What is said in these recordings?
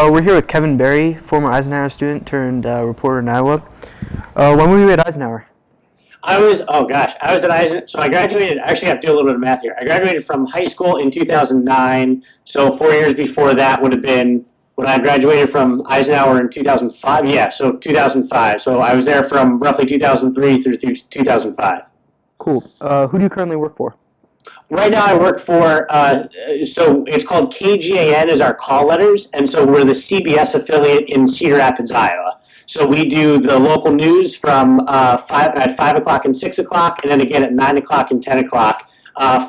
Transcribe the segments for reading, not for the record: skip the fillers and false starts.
We're here with Kevin Berry, former Eisenhower student turned reporter in Iowa. When were you at Eisenhower? I was at Eisenhower. So I graduated, I actually have to do a little bit of math here. I graduated from high school in 2009. So 4 years before that would have been when I graduated from Eisenhower in 2005. Yeah, so 2005. So I was there from roughly 2003 through 2005. Cool. Who do you currently work for? Right now, I work for, so it's called KGAN is our call letters, and so we're the CBS affiliate in Cedar Rapids, Iowa. So we do the local news from 5 o'clock and 6 o'clock, and then again at 9 o'clock and 10 o'clock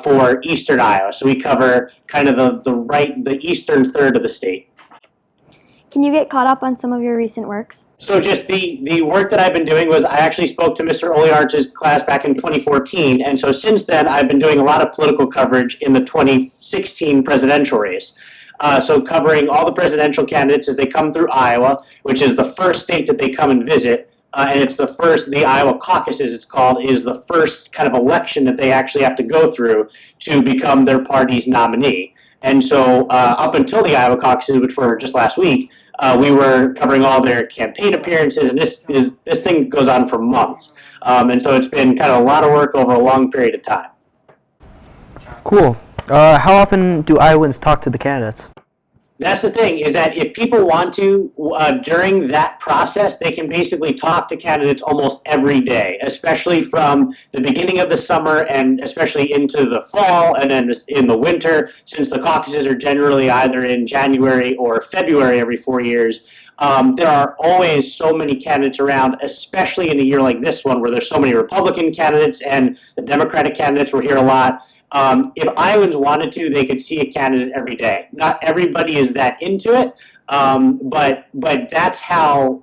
for Eastern Iowa. So we cover kind of the eastern third of the state. Can you get caught up on some of your recent works? So just the work that I've been doing was I actually spoke to Mr. Oliarch's class back in 2014, and so since then I've been doing a lot of political coverage in the 2016 presidential race. So covering all the presidential candidates as they come through Iowa, which is the first state that they come and visit, and it's the Iowa caucuses it's called, is the first kind of election that they actually have to go through to become their party's nominee. And so up until the Iowa caucuses, which were just last week, we were covering all their campaign appearances, and this thing goes on for months. And so it's been kind of a lot of work over a long period of time. Cool. How often do Iowans talk to the candidates? That's the thing, is that if people want to, during that process, they can basically talk to candidates almost every day, especially from the beginning of the summer and especially into the fall and then in the winter, since the caucuses are generally either in January or February every 4 years. There are always so many candidates around, especially in a year like this one where there's so many Republican candidates and the Democratic candidates were here a lot. If Iowans wanted to, they could see a candidate every day. Not everybody is that into it, but that's how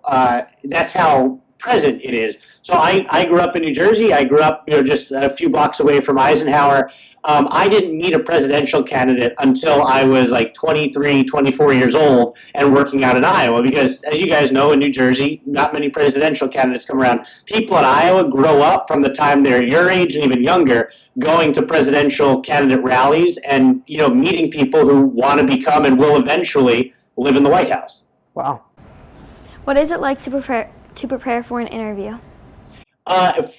present it is. So I grew up in New Jersey. I grew up just a few blocks away from Eisenhower. I didn't meet a presidential candidate until I was like 23, 24 years old and working out in Iowa because, as you guys know, in New Jersey, not many presidential candidates come around. People in Iowa grow up from the time they're your age and even younger going to presidential candidate rallies and meeting people who want to become and will eventually live in the White House. Wow. What is it like to prepare for an interview?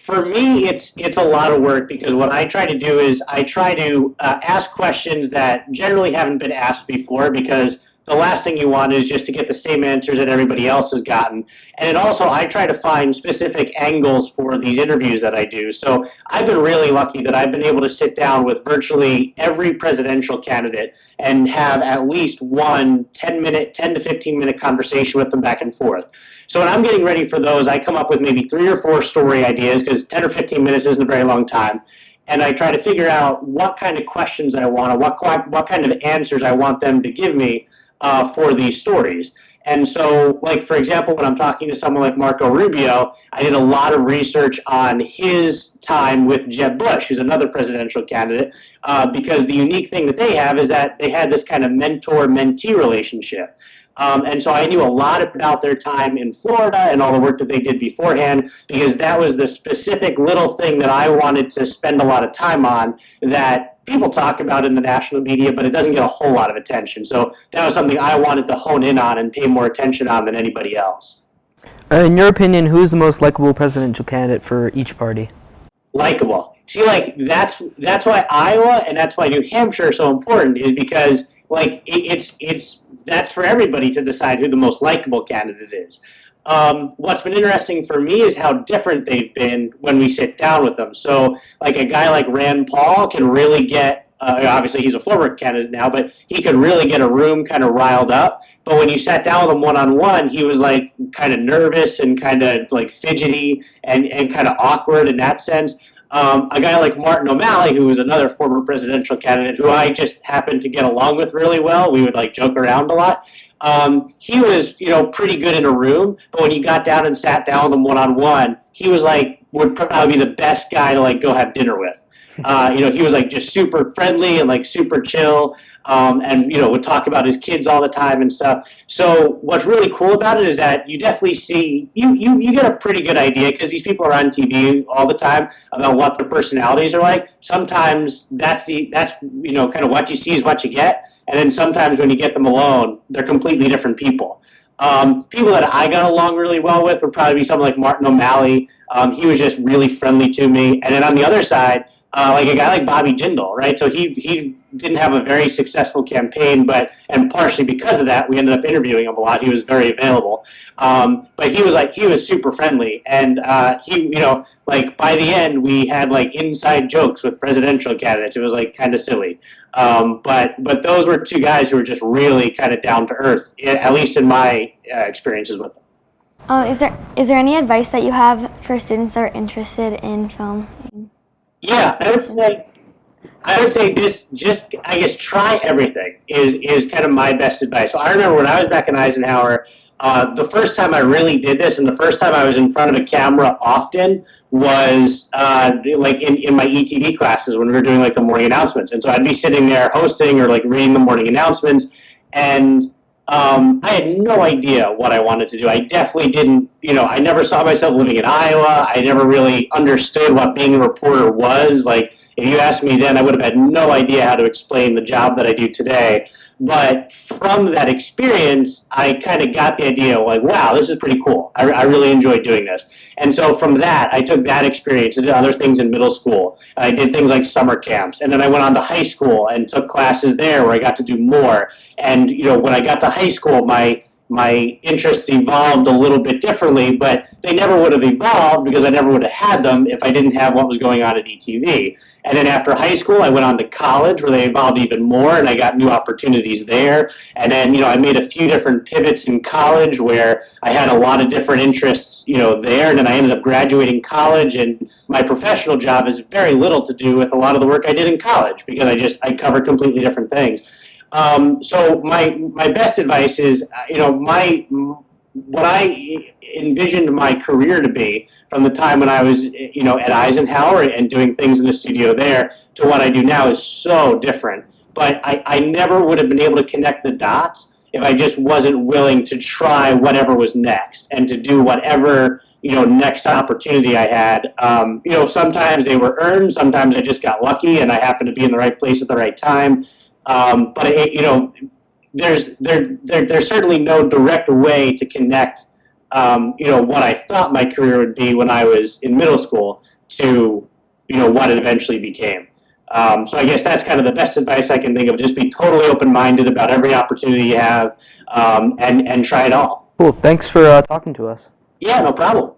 For me, it's a lot of work because what I try to do is I try to ask questions that generally haven't been asked before because the last thing you want is just to get the same answers that everybody else has gotten. And then also I try to find specific angles for these interviews that I do. So I've been really lucky that I've been able to sit down with virtually every presidential candidate and have at least one 10 to 15 minute conversation with them back and forth. So when I'm getting ready for those, I come up with maybe 3 or 4 story ideas because 10 or 15 minutes isn't a very long time. And I try to figure out what kind of questions I want or what kind of answers I want them to give me for these stories. And so, like, for example, when I'm talking to someone like Marco Rubio, I did a lot of research on his time with Jeb Bush, who's another presidential candidate, because the unique thing that they have is that they had this kind of mentor-mentee relationship. And so I knew a lot about their time in Florida and all the work that they did beforehand, because that was the specific little thing that I wanted to spend a lot of time on that people talk about in the national media, but it doesn't get a whole lot of attention. So that was something I wanted to hone in on and pay more attention on than anybody else. In your opinion, who's the most likable presidential candidate for each party? Likable. See, like, that's why Iowa and that's why New Hampshire are so important, is because, like, that's for everybody to decide who the most likable candidate is. What's been interesting for me is how different they've been when we sit down with them. So, like, a guy like Rand Paul can really get, obviously he's a former candidate now, but he could really get a room kind of riled up. But when you sat down with him one-on-one, he was, like, kind of nervous and kind of, like, fidgety and kind of awkward in that sense. A guy like Martin O'Malley, who was another former presidential candidate, who I just happened to get along with really well. We would, like, joke around a lot. He was, pretty good in a room, but when you got down and sat down with him one-on-one, he was like, would probably be the best guy to like go have dinner with. He was like just super friendly and like super chill, and would talk about his kids all the time and stuff. So what's really cool about it is that you definitely see, you get a pretty good idea because these people are on TV all the time about what their personalities are like. Sometimes that's kind of what you see is what you get. and then sometimes when you get them alone, they're completely different people. People that I got along really well with would probably be someone like Martin O'Malley. He was just really friendly to me. And then on the other side, like a guy like Bobby Jindal, right? So he didn't have a very successful campaign, and partially because of that, we ended up interviewing him a lot. He was very available, but he was super friendly, and like by the end, we had like inside jokes with presidential candidates. It was like kind of silly, but those were two guys who were just really kind of down to earth, at least in my experiences with them. Is there any advice that you have for students that are interested in film? Yeah, I would say just I guess try everything is kind of my best advice. So I remember when I was back in Eisenhower, the first time I really did this, and the first time I was in front of a camera often was like in my ETV classes when we were doing like the morning announcements. And so I'd be sitting there hosting or like reading the morning announcements, and I had no idea what I wanted to do. I definitely didn't, I never saw myself living in Iowa. I never really understood what being a reporter was. Like, if you asked me then, I would have had no idea how to explain the job that I do today. But from that experience, I kind of got the idea, like, wow, this is pretty cool. I really enjoyed doing this. And so from that, I took that experience and did other things in middle school. I did things like summer camps. And then I went on to high school and took classes there where I got to do more. And, when I got to high school, my interests evolved a little bit differently, but they never would have evolved because I never would have had them if I didn't have what was going on at ETV. And then after high school, I went on to college where they evolved even more, and I got new opportunities there. And then, I made a few different pivots in college where I had a lot of different interests, there. And then I ended up graduating college, and my professional job has very little to do with a lot of the work I did in college because I covered completely different things. So my best advice is, what I envisioned my career to be from the time when I was, at Eisenhower and doing things in the studio there to what I do now is so different. But I never would have been able to connect the dots if I just wasn't willing to try whatever was next and to do whatever, next opportunity I had. Sometimes they were earned, sometimes I just got lucky and I happened to be in the right place at the right time. But there's certainly no direct way to connect, what I thought my career would be when I was in middle school to, what it eventually became. So I guess that's kind of the best advice I can think of. Just be totally open-minded about every opportunity you have, and try it all. Cool. Thanks for talking to us. Yeah, no problem.